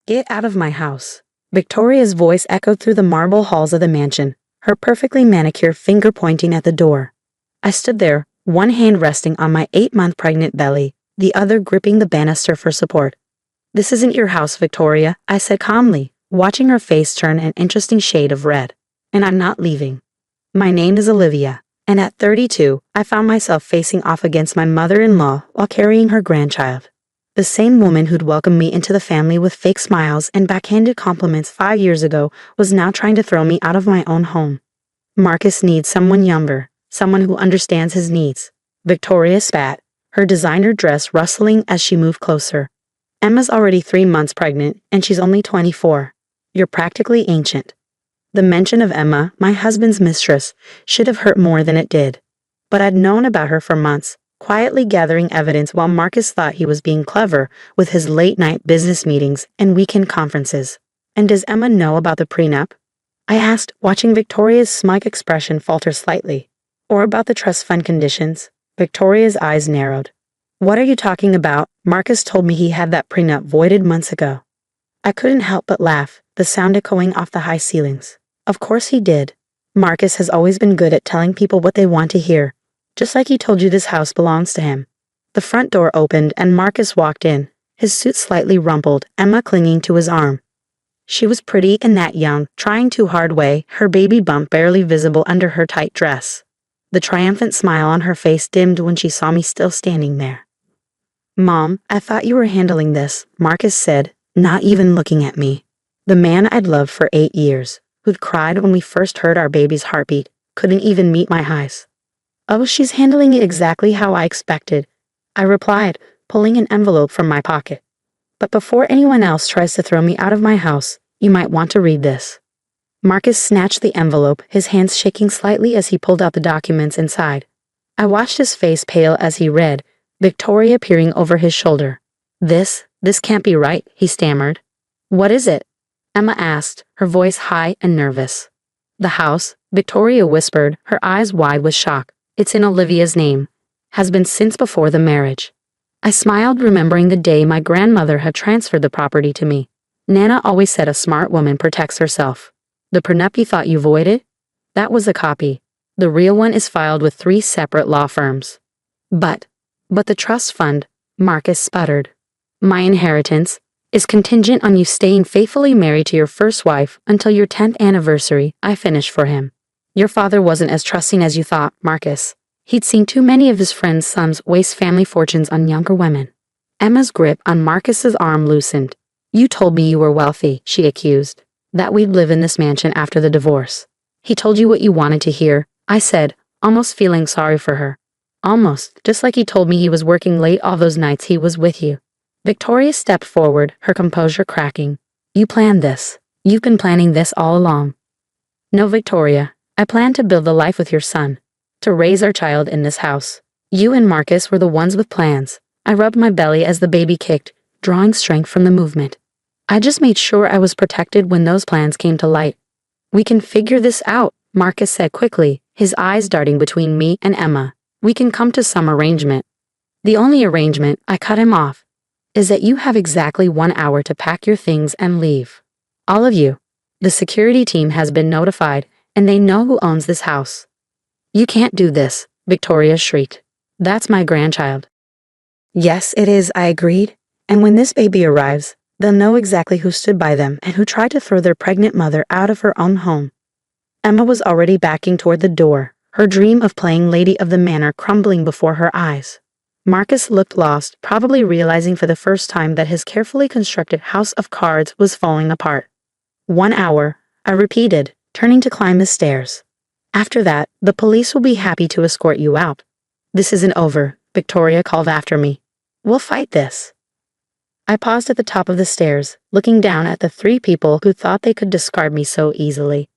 Get out of my house. Victoria's voice echoed through the marble halls of the mansion, her perfectly manicured finger pointing at the door. I stood there, one hand resting on my 8-month pregnant belly, the other gripping the banister for support. This isn't your house, Victoria, I said calmly, watching her face turn an interesting shade of red. And I'm not leaving. My name is Olivia, and at 32, I found myself facing off against my mother-in-law while carrying her grandchild. The same woman who'd welcomed me into the family with fake smiles and backhanded compliments 5 years ago was now trying to throw me out of my own home. Marcus needs someone younger, someone who understands his needs. Victoria spat, her designer dress rustling as she moved closer. Emma's already 3 months pregnant, and she's only 24. You're practically ancient. The mention of Emma, my husband's mistress, should have hurt more than it did. But I'd known about her for months, quietly gathering evidence while Marcus thought he was being clever with his late-night business meetings and weekend conferences. And does Emma know about the prenup? I asked, watching Victoria's smug expression falter slightly. Or about the trust fund conditions? Victoria's eyes narrowed. What are you talking about? Marcus told me he had that prenup voided months ago. I couldn't help but laugh, the sound echoing off the high ceilings. Of course he did. Marcus has always been good at telling people what they want to hear. Just like he told you this house belongs to him. The front door opened and Marcus walked in, his suit slightly rumpled, Emma clinging to his arm. She was pretty and that young, trying too hard way, her baby bump barely visible under her tight dress. The triumphant smile on her face dimmed when she saw me still standing there. Mom, I thought you were handling this, Marcus said, not even looking at me. The man I'd loved for 8 years, who'd cried when we first heard our baby's heartbeat, couldn't even meet my eyes. Oh, she's handling it exactly how I expected, I replied, pulling an envelope from my pocket. But before anyone else tries to throw me out of my house, you might want to read this. Marcus snatched the envelope, his hands shaking slightly as he pulled out the documents inside. I watched his face pale as he read, Victoria peering over his shoulder. This can't be right, he stammered. What is it? Emma asked, her voice high and nervous. The house, Victoria whispered, her eyes wide with shock. It's in Olivia's name. Has been since before the marriage. I smiled, remembering the day my grandmother had transferred the property to me. Nana always said a smart woman protects herself. The prenup you thought you voided? That was a copy. The real one is filed with 3 separate law firms. But the trust fund, Marcus sputtered. My inheritance is contingent on you staying faithfully married to your first wife until your 10th anniversary, I finished for him. Your father wasn't as trusting as you thought, Marcus. He'd seen too many of his friends' sons waste family fortunes on younger women. Emma's grip on Marcus's arm loosened. You told me you were wealthy, she accused. That we'd live in this mansion after the divorce. He told you what you wanted to hear, I said, almost feeling sorry for her. Almost, just like he told me he was working late all those nights he was with you. Victoria stepped forward, her composure cracking. You planned this. You've been planning this all along. No, Victoria. I plan to build a life with your son. To raise our child in this house. You and Marcus were the ones with plans. I rubbed my belly as the baby kicked, drawing strength from the movement. I just made sure I was protected when those plans came to light. We can figure this out, Marcus said quickly, his eyes darting between me and Emma. We can come to some arrangement. The only arrangement, I cut him off, is that you have exactly 1 hour to pack your things and leave. All of you. The security team has been notified, and they know who owns this house. You can't do this, Victoria shrieked. That's my grandchild. Yes, it is, I agreed. And when this baby arrives, they'll know exactly who stood by them and who tried to throw their pregnant mother out of her own home. Emma was already backing toward the door, her dream of playing Lady of the Manor crumbling before her eyes. Marcus looked lost, probably realizing for the first time that his carefully constructed house of cards was falling apart. 1 hour, I repeated, turning to climb the stairs. After that, the police will be happy to escort you out. This isn't over, Victoria called after me. We'll fight this. I paused at the top of the stairs, looking down at the 3 people who thought they could discard me so easily.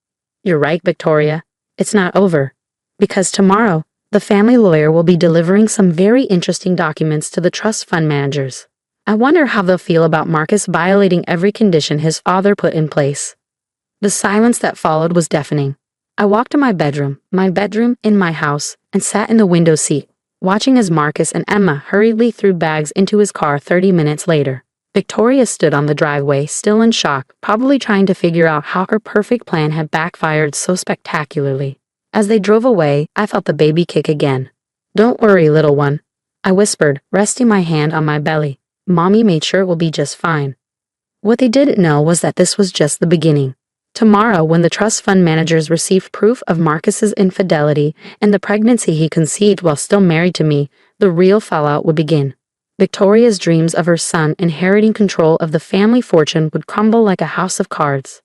You're right, Victoria. It's not over. Because tomorrow, the family lawyer will be delivering some very interesting documents to the trust fund managers. I wonder how they'll feel about Marcus violating every condition his father put in place. The silence that followed was deafening. I walked to my bedroom in my house, and sat in the window seat, watching as Marcus and Emma hurriedly threw bags into his car 30 minutes later. Victoria stood on the driveway, still in shock, probably trying to figure out how her perfect plan had backfired so spectacularly. As they drove away, I felt the baby kick again. "Don't worry, little one," I whispered, resting my hand on my belly. "Mommy made sure it will be just fine." What they didn't know was that this was just the beginning. Tomorrow, when the trust fund managers received proof of Marcus's infidelity and the pregnancy he conceived while still married to me, the real fallout would begin. Victoria's dreams of her son inheriting control of the family fortune would crumble like a house of cards.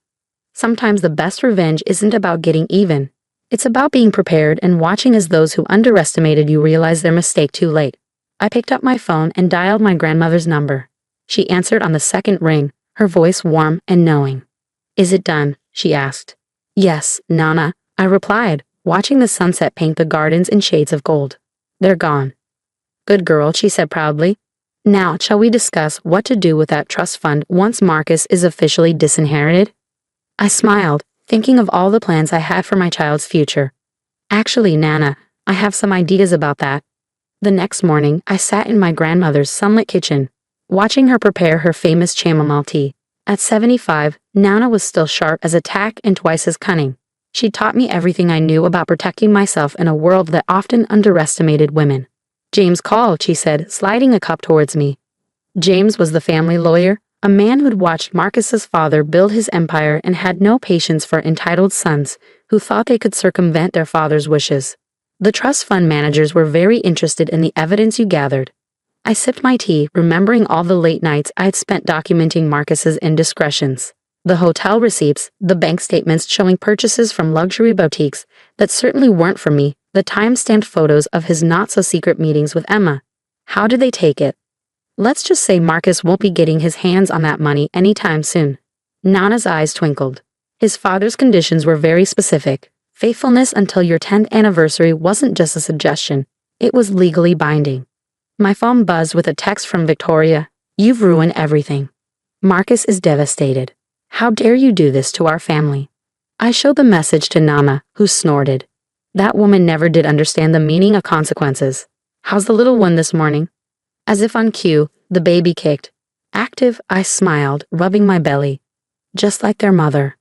Sometimes the best revenge isn't about getting even. It's about being prepared and watching as those who underestimated you realize their mistake too late. I picked up my phone and dialed my grandmother's number. She answered on the second ring, her voice warm and knowing. "Is it done?" she asked. "Yes, Nana," I replied, watching the sunset paint the gardens in shades of gold. "They're gone." "Good girl," she said proudly. "Now, shall we discuss what to do with that trust fund once Marcus is officially disinherited?" I smiled, thinking of all the plans I had for my child's future. "Actually, Nana, I have some ideas about that." The next morning, I sat in my grandmother's sunlit kitchen, watching her prepare her famous chamomile tea. At 75, Nana was still sharp as a tack and twice as cunning. She taught me everything I knew about protecting myself in a world that often underestimated women. "James called," she said, sliding a cup towards me. James was the family lawyer, a man who'd watched Marcus's father build his empire and had no patience for entitled sons who thought they could circumvent their father's wishes. "The trust fund managers were very interested in the evidence you gathered." I sipped my tea, remembering all the late nights I'd spent documenting Marcus's indiscretions. The hotel receipts, the bank statements showing purchases from luxury boutiques that certainly weren't for me, the time-stamped photos of his not-so-secret meetings with Emma. How did they take it? Let's just say Marcus won't be getting his hands on that money anytime soon. Nana's eyes twinkled. His father's conditions were very specific. Faithfulness until your 10th anniversary wasn't just a suggestion, it was legally binding. My phone buzzed with a text from Victoria. "You've ruined everything. Marcus is devastated. How dare you do this to our family?" I showed the message to Nana, who snorted. That woman never did understand the meaning of consequences. "How's the little one this morning?" As if on cue, the baby kicked. "Active," I smiled, rubbing my belly. Just like their mother.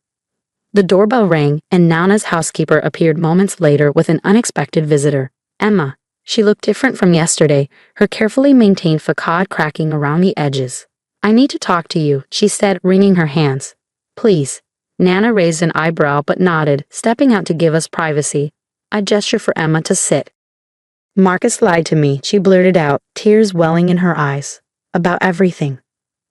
The doorbell rang, and Nana's housekeeper appeared moments later with an unexpected visitor. Emma. She looked different from yesterday, her carefully maintained facade cracking around the edges. "I need to talk to you," she said, wringing her hands. "Please." Nana raised an eyebrow but nodded, stepping out to give us privacy. I gestured for Emma to sit. "Marcus lied to me," she blurted out, tears welling in her eyes. "About everything.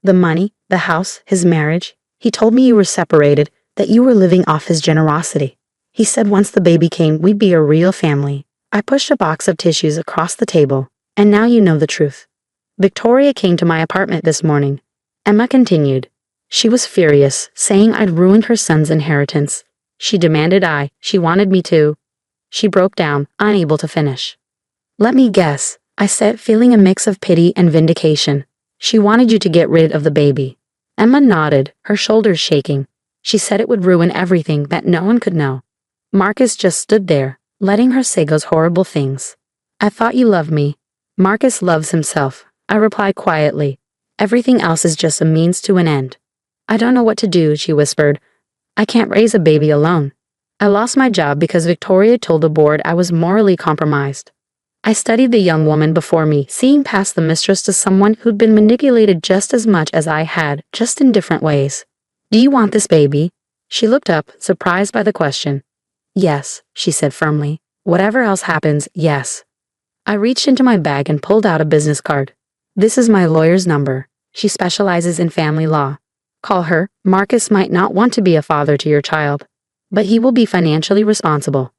The money, the house, his marriage. He told me you were separated, that you were living off his generosity. He said once the baby came, we'd be a real family." I pushed a box of tissues across the table. "And now you know the truth. Victoria came to my apartment this morning." Emma continued. "She was furious, saying I'd ruined her son's inheritance. She demanded she wanted me to." She broke down, unable to finish. "Let me guess," I said, feeling a mix of pity and vindication. "She wanted you to get rid of the baby." Emma nodded, her shoulders shaking. She said it would ruin everything, that no one could know. Marcus just stood there, letting her say those horrible things. "I thought you loved me." "Marcus loves himself," I replied quietly. "Everything else is just a means to an end." "I don't know what to do," she whispered. "I can't raise a baby alone." I lost my job because Victoria told the board I was morally compromised. I studied the young woman before me, seeing past the mistress to someone who'd been manipulated just as much as I had, just in different ways. "Do you want this baby?" She looked up, surprised by the question. "Yes," she said firmly. "Whatever else happens, yes." I reached into my bag and pulled out a business card. "This is my lawyer's number. She specializes in family law. Call her. Marcus might not want to be a father to your child, but he will be financially responsible."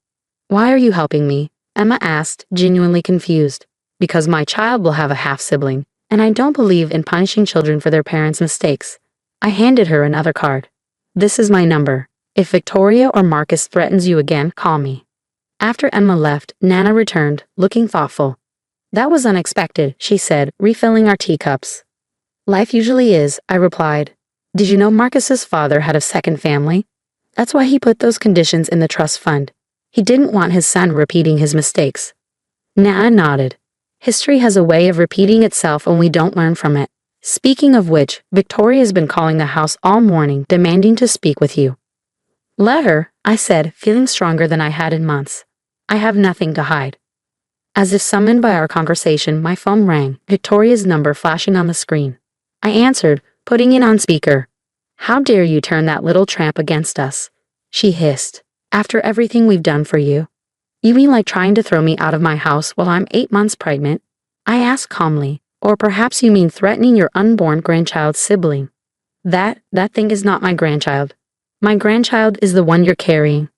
"Why are you helping me?" Emma asked, genuinely confused. "Because my child will have a half-sibling, and I don't believe in punishing children for their parents' mistakes." I handed her another card. "This is my number. If Victoria or Marcus threatens you again, call me." After Emma left, Nana returned, looking thoughtful. "That was unexpected," she said, refilling our teacups. "Life usually is," I replied. "Did you know Marcus's father had a second family? That's why he put those conditions in the trust fund. He didn't want his son repeating his mistakes." Nana nodded. "History has a way of repeating itself when we don't learn from it. Speaking of which, Victoria's been calling the house all morning, demanding to speak with you. Let her, I said, feeling stronger than I had in months. I have nothing to hide. As if summoned by our conversation, my phone rang, Victoria's number flashing on the screen. I answered, putting it on speaker. How dare you turn that little tramp against us? She hissed. After everything we've done for you. You mean like trying to throw me out of my house while I'm 8 months pregnant? I asked calmly. Or perhaps you mean threatening your unborn grandchild's sibling. That thing is not my grandchild. My grandchild is the one you're carrying.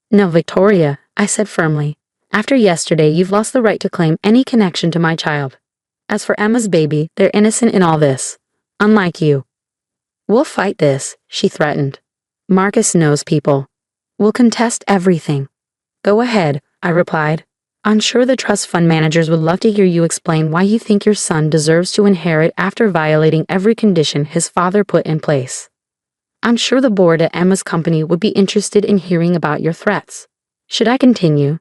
No, Victoria, I said firmly. After yesterday, you've lost the right to claim any connection to my child. As for Emma's baby, they're innocent in all this. Unlike you. We'll fight this, she threatened. Marcus knows people. We'll contest everything. Go ahead, I replied. I'm sure the trust fund managers would love to hear you explain why you think your son deserves to inherit after violating every condition his father put in place. I'm sure the board at Emma's company would be interested in hearing about your threats. Should I continue?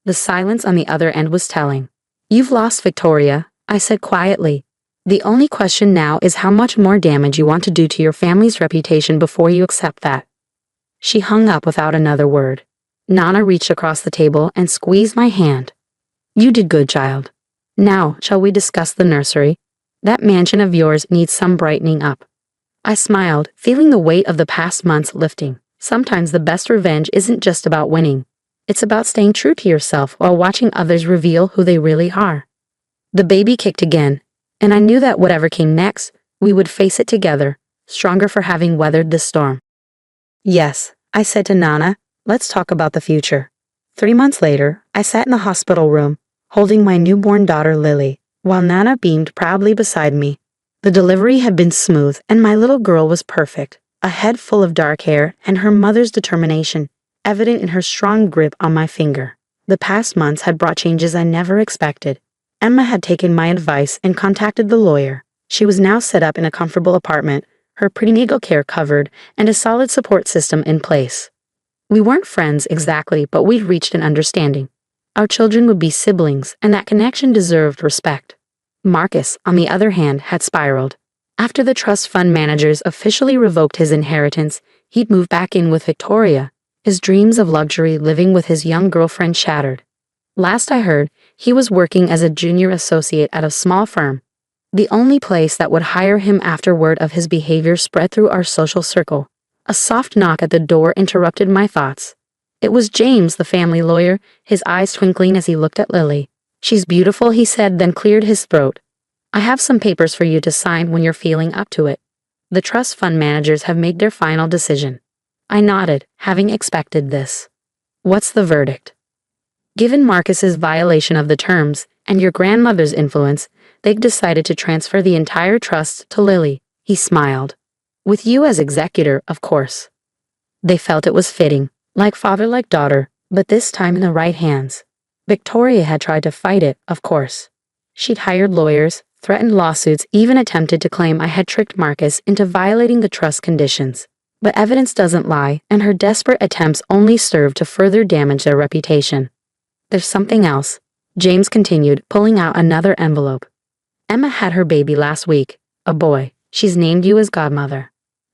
The silence on the other end was telling. You've lost, Victoria, I said quietly. The only question now is how much more damage you want to do to your family's reputation before you accept that. She hung up without another word. Nana reached across the table and squeezed my hand. You did good, child. Now, shall we discuss the nursery? That mansion of yours needs some brightening up. I smiled, feeling the weight of the past months lifting. Sometimes the best revenge isn't just about winning. It's about staying true to yourself while watching others reveal who they really are. The baby kicked again, and I knew that whatever came next, we would face it together, stronger for having weathered this storm. Yes, I said to Nana, let's talk about the future. 3 months later, I sat in the hospital room, holding my newborn daughter Lily, while Nana beamed proudly beside me. The delivery had been smooth, and my little girl was perfect, a head full of dark hair and her mother's determination, evident in her strong grip on my finger. The past months had brought changes I never expected. Emma had taken my advice and contacted the lawyer. She was now set up in a comfortable apartment, her prenatal care covered, and a solid support system in place. We weren't friends exactly, but we'd reached an understanding. Our children would be siblings, and that connection deserved respect. Marcus, on the other hand, had spiraled. After the trust fund managers officially revoked his inheritance, he'd moved back in with Victoria, his dreams of luxury living with his young girlfriend shattered. Last I heard, he was working as a junior associate at a small firm, the only place that would hire him after word of his behavior spread through our social circle. A soft knock at the door interrupted my thoughts. It was James, the family lawyer, his eyes twinkling as he looked at Lily. She's beautiful, he said, then cleared his throat. I have some papers for you to sign when you're feeling up to it. The trust fund managers have made their final decision. I nodded, having expected this. What's the verdict? Given Marcus's violation of the terms and your grandmother's influence, they've decided to transfer the entire trust to Lily. He smiled. With you as executor, of course. They felt it was fitting, like father like daughter, but this time in the right hands. Victoria had tried to fight it, of course. She'd hired lawyers, threatened lawsuits, even attempted to claim I had tricked Marcus into violating the trust conditions. But evidence doesn't lie, and her desperate attempts only served to further damage their reputation. There's something else, James continued, pulling out another envelope. Emma had her baby last week, a boy. She's named you as godmother.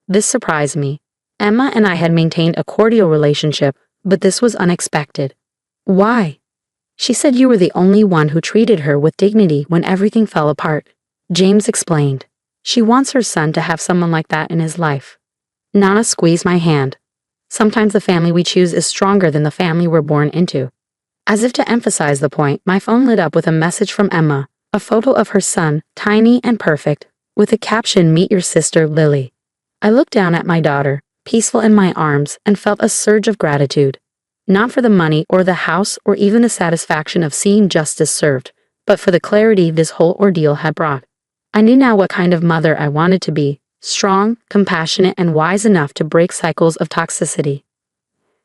This surprised me. Emma and I had maintained a cordial relationship, but this was unexpected. Why? She said you were the only one who treated her with dignity when everything fell apart. James explained. She wants her son to have someone like that in his life. Nana squeezed my hand. Sometimes the family we choose is stronger than the family we're born into. As if to emphasize the point, my phone lit up with a message from Emma, a photo of her son, tiny and perfect, with the caption, "Meet your sister, Lily." I looked down at my daughter, peaceful in my arms, and felt a surge of gratitude. Not for the money or the house or even the satisfaction of seeing justice served, but for the clarity this whole ordeal had brought. I knew now what kind of mother I wanted to be, strong, compassionate, and wise enough to break cycles of toxicity.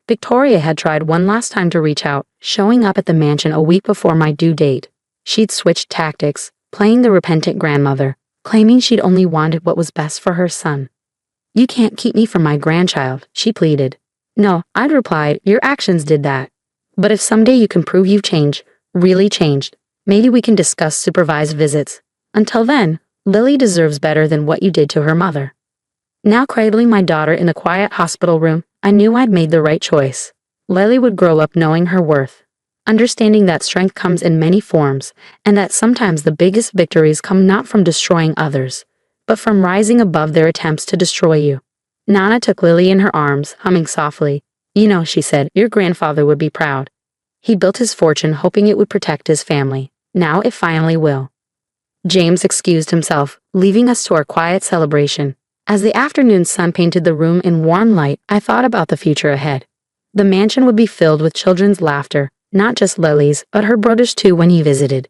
Victoria had tried one last time to reach out, showing up at the mansion a week before my due date. She'd switched tactics, playing the repentant grandmother, claiming she'd only wanted what was best for her son. You can't keep me from my grandchild, she pleaded. No, I'd replied, your actions did that. But if someday you can prove you've changed, really changed, maybe we can discuss supervised visits. Until then, Lily deserves better than what you did to her mother. Now cradling my daughter in a quiet hospital room, I knew I'd made the right choice. Lily would grow up knowing her worth, understanding that strength comes in many forms, and that sometimes the biggest victories come not from destroying others, but from rising above their attempts to destroy you. Nana took Lily in her arms, humming softly. You know, she said, your grandfather would be proud. He built his fortune hoping it would protect his family. Now it finally will. James excused himself, leaving us to our quiet celebration. As the afternoon sun painted the room in warm light, I thought about the future ahead. The mansion would be filled with children's laughter, not just Lily's, but her brother's too when he visited.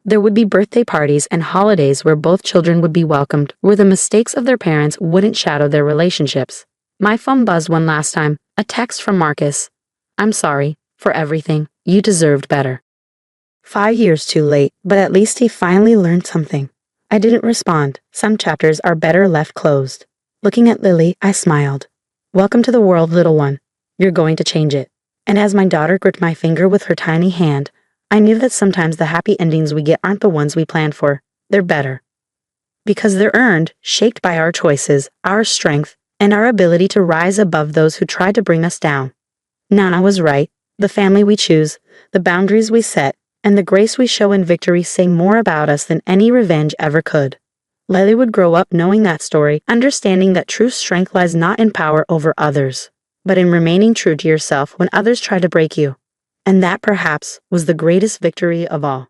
There would be birthday parties and holidays where both children would be welcomed, where the mistakes of their parents wouldn't shadow their relationships. My phone buzzed one last time, a text from Marcus. I'm sorry for everything. You deserved better. 5 years too late, but at least he finally learned something. I didn't respond. Some chapters are better left closed. Looking at Lily, I smiled. Welcome to the world, little one. You're going to change it. And as my daughter gripped my finger with her tiny hand, I knew that sometimes the happy endings we get aren't the ones we planned for. They're better. Because they're earned, shaped by our choices, our strength, and our ability to rise above those who tried to bring us down. Nana was right. The family we choose, the boundaries we set, and the grace we show in victory say more about us than any revenge ever could. Lily would grow up knowing that story, understanding that true strength lies not in power over others, but in remaining true to yourself when others try to break you. And that perhaps was the greatest victory of all.